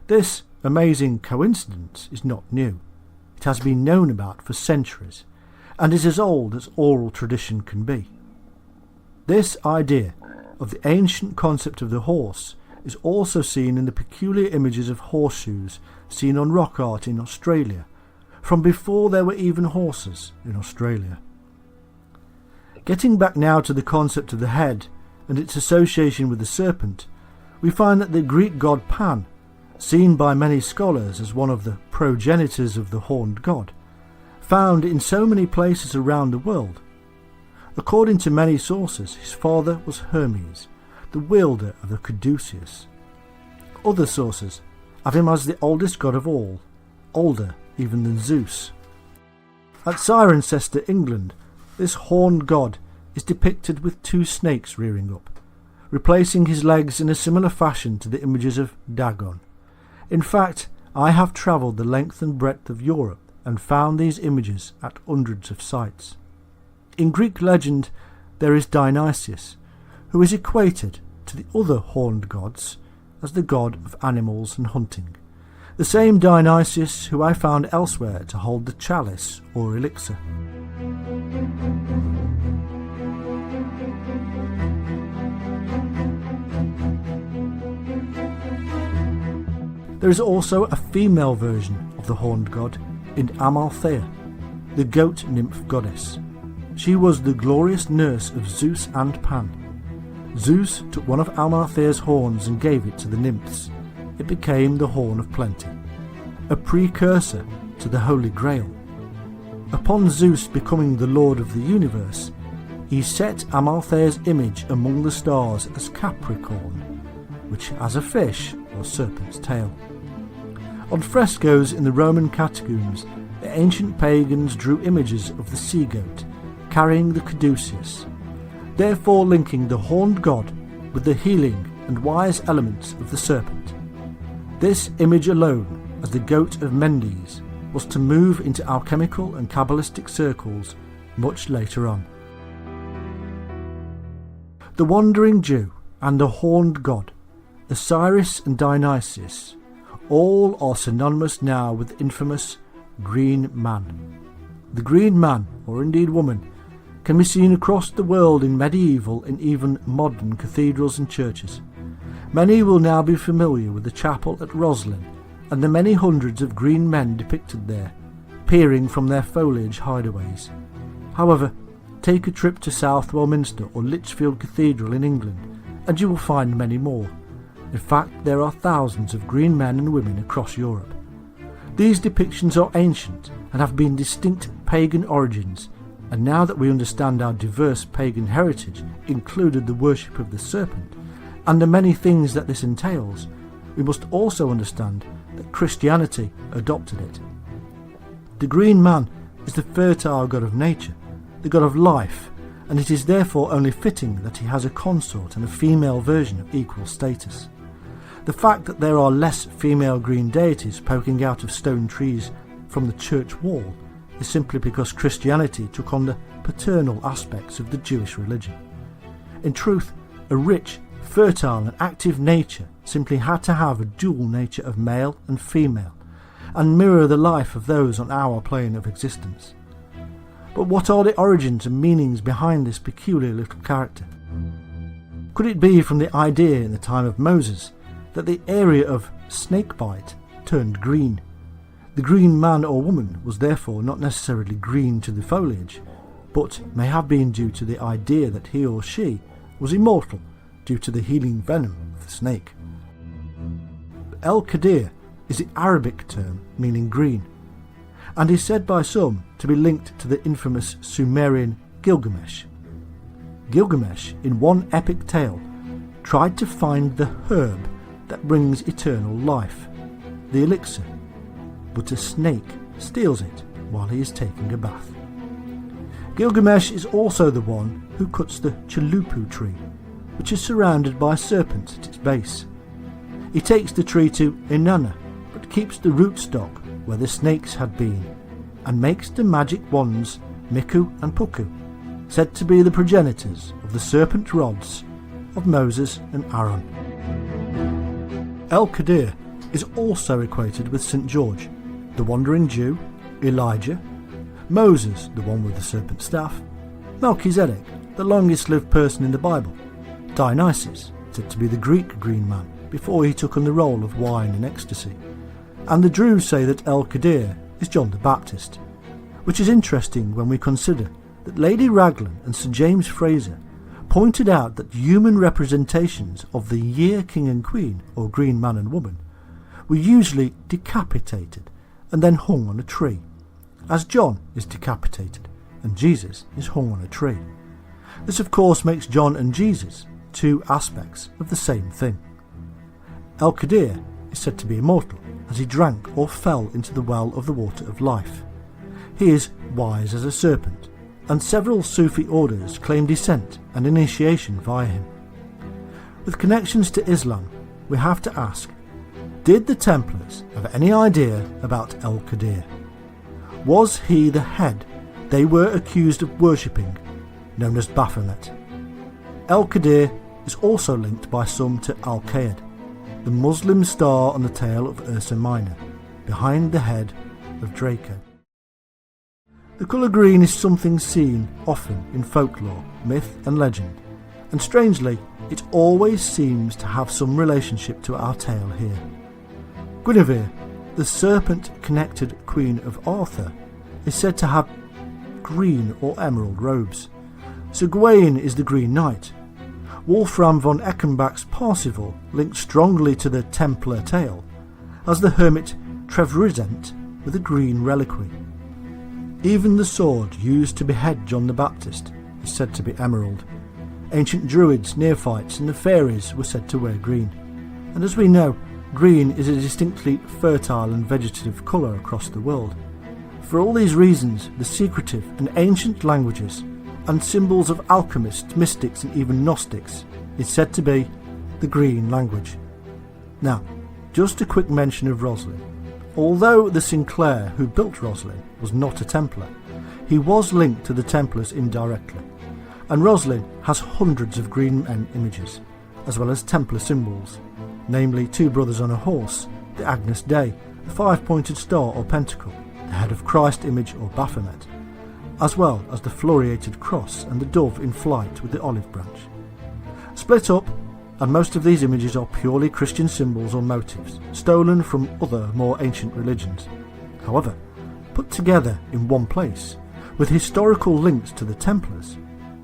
This amazing coincidence is not new. It has been known about for centuries, and is as old as oral tradition can be. This idea of the ancient concept of the horse is also seen in the peculiar images of horseshoes seen on rock art in Australia, from before there were even horses in Australia. Getting back now to the concept of the head and its association with the serpent, we find that the Greek god Pan, seen by many scholars as one of the progenitors of the horned god, found in so many places around the world. According to many sources, his father was Hermes, the wielder of the caduceus. Other sources have him as the oldest god of all, older even than Zeus. At Cirencester, England, this horned god is depicted with two snakes rearing up, replacing his legs in a similar fashion to the images of Dagon. In fact, I have travelled the length and breadth of Europe and found these images at hundreds of sites. In Greek legend there is Dionysius, who is equated to the other horned gods as the god of animals and hunting, the same Dionysius who I found elsewhere to hold the chalice or elixir. There is also a female version of the horned god in Amalthea, the goat nymph goddess. She was the glorious nurse of Zeus and Pan. Zeus took one of Amalthea's horns and gave it to the nymphs. It became the Horn of Plenty, a precursor to the Holy Grail. Upon Zeus becoming the Lord of the universe, he set Amalthea's image among the stars as Capricorn, which has a fish or serpent's tail. On frescoes in the Roman catacombs, the ancient pagans drew images of the sea goat carrying the caduceus, therefore linking the horned god with the healing and wise elements of the serpent. This image alone, as the goat of Mendes, was to move into alchemical and Kabbalistic circles much later on. The wandering Jew and the horned god, Osiris and Dionysius, all are synonymous now with the infamous Green Man. The Green Man, or indeed woman, can be seen across the world in medieval and even modern cathedrals and churches. Many will now be familiar with the chapel at Roslin and the many hundreds of green men depicted there, peering from their foliage hideaways. However, take a trip to South Westminster or Lichfield Cathedral in England and you will find many more. In fact, there are thousands of green men and women across Europe. These depictions are ancient and have been distinct pagan origins, and now that we understand our diverse pagan heritage included the worship of the serpent and the many things that this entails, we must also understand that Christianity adopted it. The Green Man is the fertile god of nature, the god of life, and it is therefore only fitting that he has a consort and a female version of equal status. The fact that there are less female green deities poking out of stone trees from the church wall is simply because Christianity took on the paternal aspects of the Jewish religion. In truth, a rich, fertile and active nature simply had to have a dual nature of male and female, and mirror the life of those on our plane of existence. But what are the origins and meanings behind this peculiar little character? Could it be from the idea in the time of Moses that the area of snakebite turned green? The green man or woman was therefore not necessarily green to the foliage, but may have been due to the idea that he or she was immortal due to the healing venom of the snake. El-Qadir is the Arabic term meaning green, and is said by some to be linked to the infamous Sumerian Gilgamesh. Gilgamesh, in one epic tale, tried to find the herb that brings eternal life, the elixir, but a snake steals it while he is taking a bath. Gilgamesh is also the one who cuts the chalupu tree, which is surrounded by serpents at its base. He takes the tree to Inanna, but keeps the rootstock where the snakes had been, and makes the magic wands Miku and Puku, said to be the progenitors of the serpent rods of Moses and Aaron. El-Qadir is also equated with St. George, the wandering Jew, Elijah, Moses, the one with the serpent staff, Melchizedek, the longest-lived person in the Bible, Dionysus, said to be the Greek green man before he took on the role of wine and ecstasy, and the Druze say that El-Qadir is John the Baptist, which is interesting when we consider that Lady Raglan and Sir James Fraser pointed out that human representations of the year king and queen, or green man and woman, were usually decapitated and then hung on a tree, as John is decapitated and Jesus is hung on a tree. This of course makes John and Jesus two aspects of the same thing. El-Qadir is said to be immortal as he drank or fell into the well of the water of life. He is wise as a serpent, and several Sufi orders claim descent and initiation via him. With connections to Islam, we have to ask, did the Templars have any idea about El-Qadir? Was he the head they were accused of worshipping, known as Baphomet? El-Qadir is also linked by some to Al-Qaed, the Muslim star on the tail of Ursa Minor, behind the head of Draco. The colour green is something seen often in folklore, myth and legend, and strangely it always seems to have some relationship to our tale here. Guinevere, the serpent-connected queen of Arthur, is said to have green or emerald robes. Sir Gawain is the Green Knight. Wolfram von Eckenbach's Parsifal linked strongly to the Templar tale, as the hermit Trevirisent with a green reliquary. Even the sword used to behead John the Baptist is said to be emerald. Ancient druids, neophytes and the fairies were said to wear green. And as we know, green is a distinctly fertile and vegetative colour across the world. For all these reasons, the secretive and ancient languages and symbols of alchemists, mystics and even Gnostics is said to be the green language. Now, just a quick mention of Roslin. Although the Sinclair who built Roslin was not a Templar, he was linked to the Templars indirectly, and Roslin has hundreds of green men images, as well as Templar symbols, namely two brothers on a horse, the Agnus Dei, the five-pointed star or pentacle, the head of Christ image or Baphomet, as well as the floriated cross and the dove in flight with the olive branch. Split up, and most of these images are purely Christian symbols or motifs, stolen from other more ancient religions. However, put together in one place, with historical links to the Templars,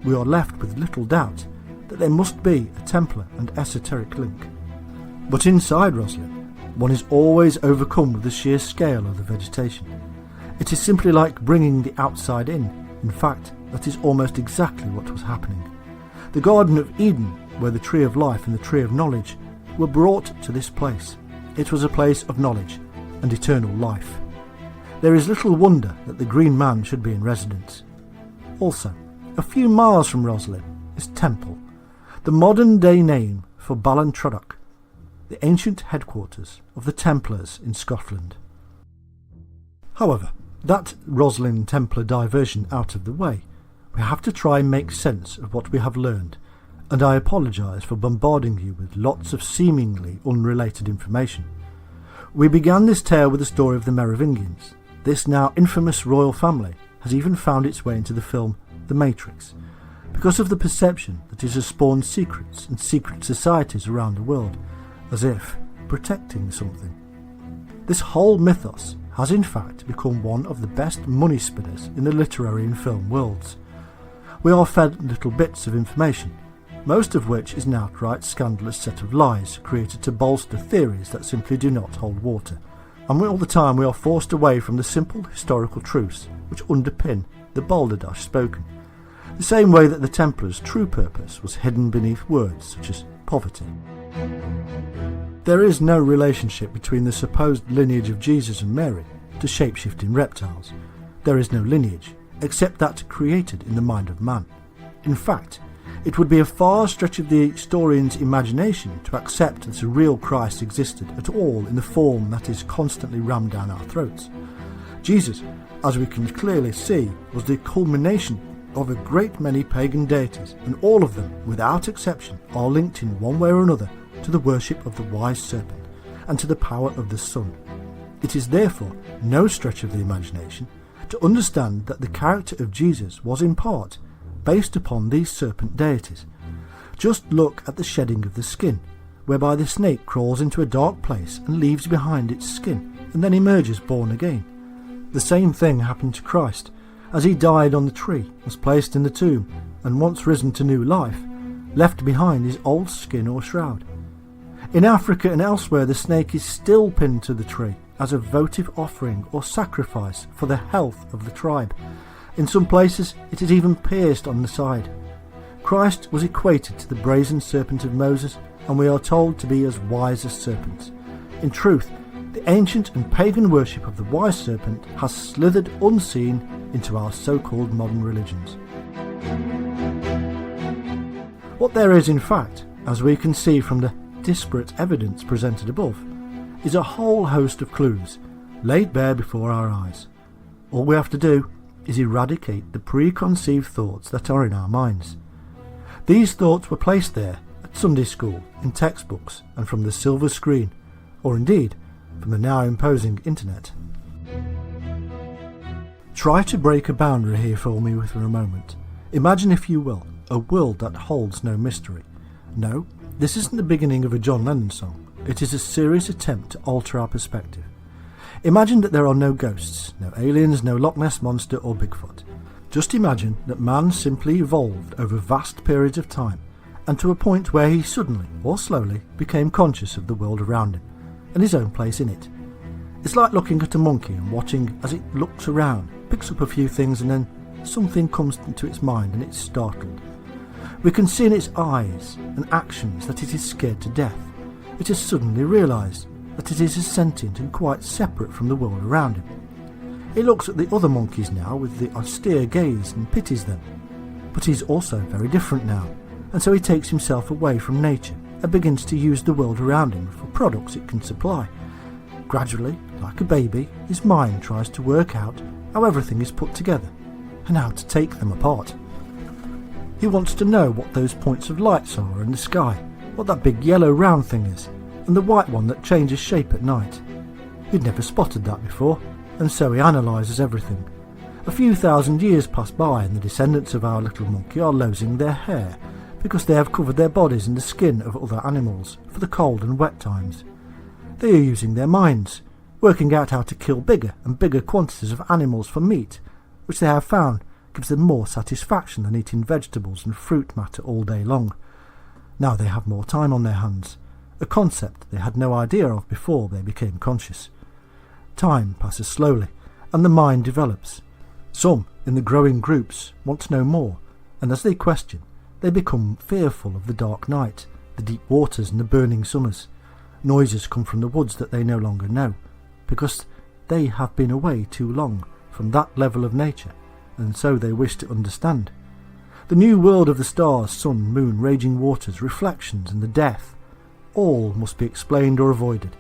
we are left with little doubt that there must be a Templar and esoteric link. But inside Roslin, one is always overcome with the sheer scale of the vegetation. It is simply like bringing the outside in. In fact, that is almost exactly what was happening. The Garden of Eden, where the Tree of Life and the Tree of Knowledge were brought to this place. It was a place of knowledge and eternal life. There is little wonder that the Green Man should be in residence. Also, a few miles from Roslin is Temple, the modern-day name for Ballintroduch, the ancient headquarters of the Templars in Scotland. However, that Roslin Templar diversion out of the way, we have to try and make sense of what we have learned, and I apologise for bombarding you with lots of seemingly unrelated information. We began this tale with the story of the Merovingians. This now infamous royal family has even found its way into the film The Matrix, because of the perception that it has spawned secrets and secret societies around the world, as if protecting something. This whole mythos has in fact become one of the best money spinners in the literary and film worlds. We are fed little bits of information, most of which is an outright scandalous set of lies created to bolster theories that simply do not hold water, and all the time we are forced away from the simple historical truths which underpin the balderdash spoken, the same way that the Templars' true purpose was hidden beneath words such as poverty. There is no relationship between the supposed lineage of Jesus and Mary to shape-shifting reptiles. There is no lineage, except that created in the mind of man. In fact, it would be a far stretch of the historian's imagination to accept that a real Christ existed at all in the form that is constantly rammed down our throats. Jesus, as we can clearly see, was the culmination of a great many pagan deities, and all of them, without exception, are linked in one way or another to the worship of the wise serpent, and to the power of the sun. It is therefore no stretch of the imagination to understand that the character of Jesus was in part based upon these serpent deities. Just look at the shedding of the skin, whereby the snake crawls into a dark place and leaves behind its skin, and then emerges born again. The same thing happened to Christ, as he died on the tree, was placed in the tomb, and once risen to new life, left behind his old skin or shroud. In Africa and elsewhere, the snake is still pinned to the tree as a votive offering or sacrifice for the health of the tribe. In some places it is even pierced on the side. Christ was equated to the brazen serpent of Moses, and we are told to be as wise as serpents. In truth, the ancient and pagan worship of the wise serpent has slithered unseen into our so-called modern religions. What there is, in fact, as we can see from the disparate evidence presented above, is a whole host of clues laid bare before our eyes. All we have to do is eradicate the preconceived thoughts that are in our minds. These thoughts were placed there at Sunday school, in textbooks, and from the silver screen, or indeed from the now imposing internet. Try to break a boundary here for me for a moment. Imagine, if you will, a world that holds no mystery. No, this isn't the beginning of a John Lennon song. It is a serious attempt to alter our perspective. Imagine that there are no ghosts, no aliens, no Loch Ness Monster or Bigfoot. Just imagine that man simply evolved over vast periods of time, and to a point where he suddenly, or slowly, became conscious of the world around him, and his own place in it. It's like looking at a monkey and watching as it looks around, picks up a few things, and then something comes into its mind and it's startled. We can see in its eyes and actions that it is scared to death. It has suddenly realised that it is sentient and quite separate from the world around him. He looks at the other monkeys now with the austere gaze and pities them. But he's also very different now, and so he takes himself away from nature and begins to use the world around him for products it can supply. Gradually, like a baby, his mind tries to work out how everything is put together and how to take them apart. He wants to know what those points of lights are in the sky, what that big yellow round thing is, and the white one that changes shape at night. He'd never spotted that before, and so he analyses everything. A few thousand years pass by and the descendants of our little monkey are losing their hair because they have covered their bodies in the skin of other animals for the cold and wet times. They are using their minds, working out how to kill bigger and bigger quantities of animals for meat, which they have found gives them more satisfaction than eating vegetables and fruit matter all day long. Now they have more time on their hands, a concept they had no idea of before they became conscious. Time passes slowly, and the mind develops. Some, in the growing groups, want to know more, and as they question, they become fearful of the dark night, the deep waters and the burning summers. Noises come from the woods that they no longer know, because they have been away too long from that level of nature, and so they wish to understand. The new world of the stars, sun, moon, raging waters, reflections, and the death, all must be explained or avoided.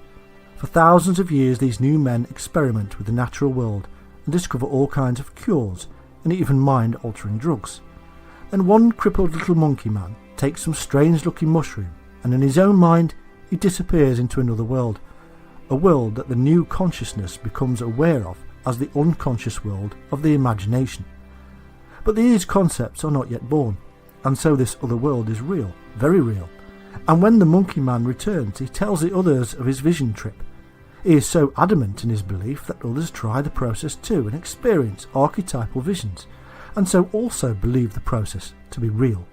For thousands of years these new men experiment with the natural world and discover all kinds of cures and even mind-altering drugs. Then one crippled little monkey man takes some strange-looking mushroom, and in his own mind he disappears into another world, a world that the new consciousness becomes aware of as the unconscious world of the imagination. But these concepts are not yet born, and so this other world is real, very real. And when the monkey man returns, he tells the others of his vision trip. He is so adamant in his belief that others try the process too and experience archetypal visions, and so also believe the process to be real.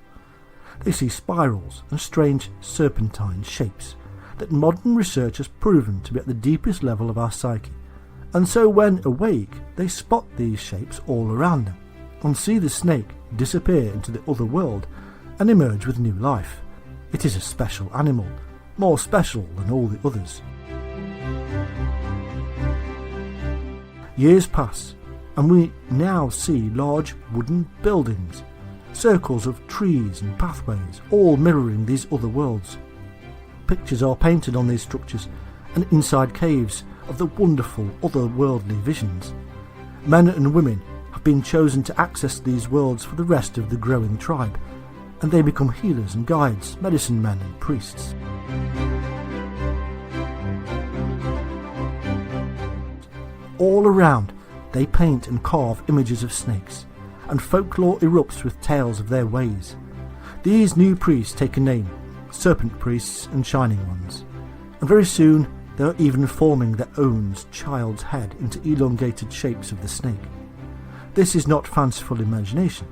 They see spirals and strange serpentine shapes that modern research has proven to be at the deepest level of our psyche. And so when awake, they spot these shapes all around them, and see the snake disappear into the other world and emerge with new life. It is a special animal, more special than all the others. Years pass, and we now see large wooden buildings, circles of trees and pathways, all mirroring these other worlds. Pictures are painted on these structures, and inside caves of the wonderful otherworldly visions. Men and women have been chosen to access these worlds for the rest of the growing tribe, and they become healers and guides, medicine men and priests. all around they paint and carve images of snakes, and folklore erupts with tales of their ways. These new priests take a name, serpent priests and shining ones, and very soon they are even forming their own child's head into elongated shapes of the snake. This is not fanciful imagination.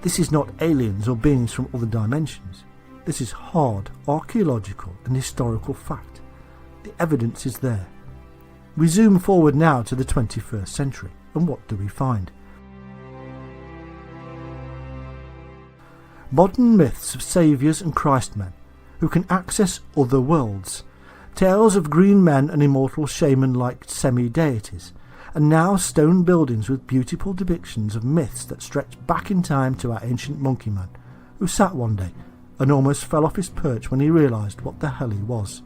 This is not aliens or beings from other dimensions. This is hard archaeological and historical fact. The evidence is there. We zoom forward now to the 21st century, and what do we find? Modern myths of saviours and Christmen who can access other worlds, tales of green men and immortal shaman-like semi-deities, and now stone buildings with beautiful depictions of myths that stretch back in time to our ancient monkey man, who sat one day and almost fell off his perch when he realised what the hell he was.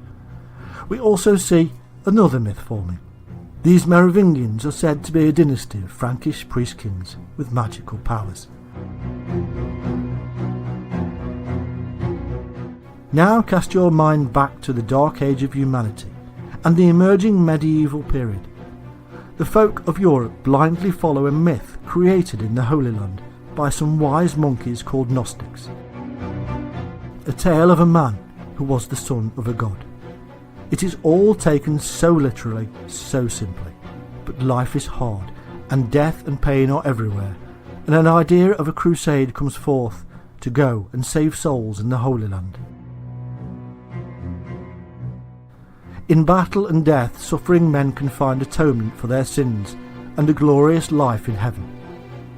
We also see another myth forming. These Merovingians are said to be a dynasty of Frankish priest-kings with magical powers. Now cast your mind back to the dark age of humanity and the emerging medieval period. The folk of Europe blindly follow a myth created in the Holy Land by some wise monkeys called Gnostics. A tale of a man who was the son of a god. It is all taken so literally, so simply, but life is hard, and death and pain are everywhere, and an idea of a crusade comes forth to go and save souls in the Holy Land. In battle and death, suffering men can find atonement for their sins and a glorious life in heaven.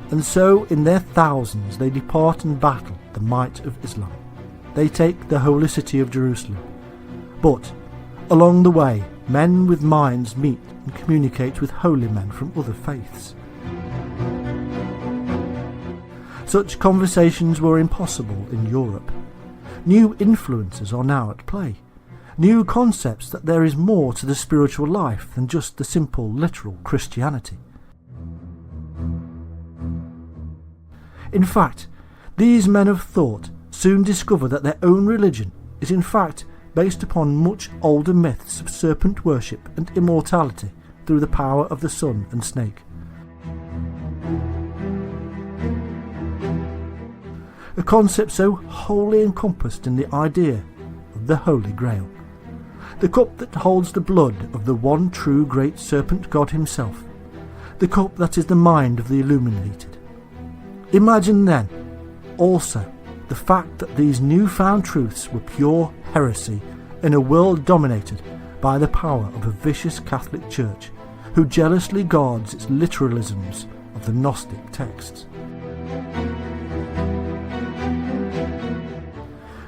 And so in their thousands they depart and battle the might of Islam. They take the holy city of Jerusalem. But along the way, men with minds meet and communicate with holy men from other faiths. Such conversations were impossible in Europe. New influences are now at play. New concepts that there is more to the spiritual life than just the simple literal Christianity. In fact, these men of thought soon discover that their own religion is in fact based upon much older myths of serpent worship and immortality through the power of the sun and snake. A concept so wholly encompassed in the idea of the Holy Grail. The cup that holds the blood of the one true great serpent god himself. The cup that is the mind of the illuminated. Imagine then, also, the fact that these newfound truths were pure heresy in a world dominated by the power of a vicious Catholic Church who jealously guards its literalisms of the Gnostic texts.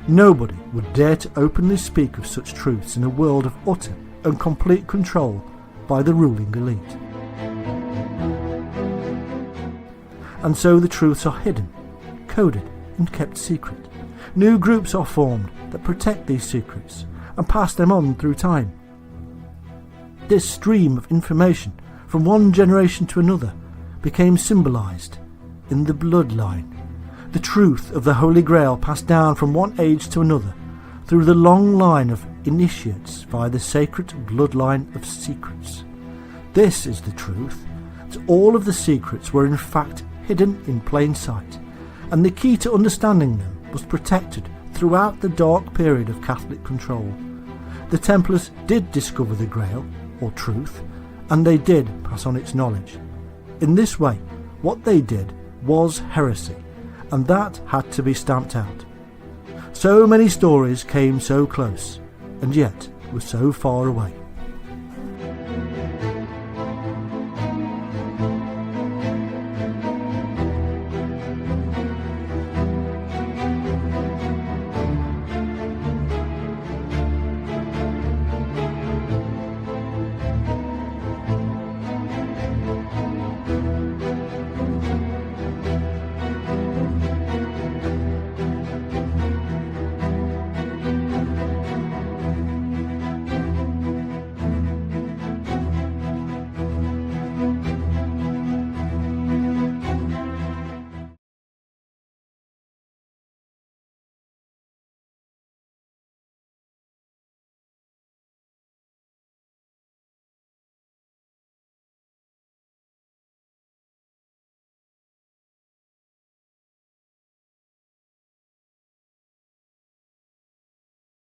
Nobody would dare to openly speak of such truths in a world of utter and complete control by the ruling elite. And so the truths are hidden, coded and kept secret. New groups are formed that protect these secrets and pass them on through time. This stream of information from one generation to another became symbolised in the bloodline. The truth of the Holy Grail passed down from one age to another through the long line of initiates via the sacred bloodline of secrets. This is the truth, that all of the secrets were in fact hidden in plain sight, and the key to understanding them was protected throughout the dark period of Catholic control. The Templars did discover the Grail, or truth, and they did pass on its knowledge. In this way, what they did was heresy, and that had to be stamped out. So many stories came so close, and yet were so far away.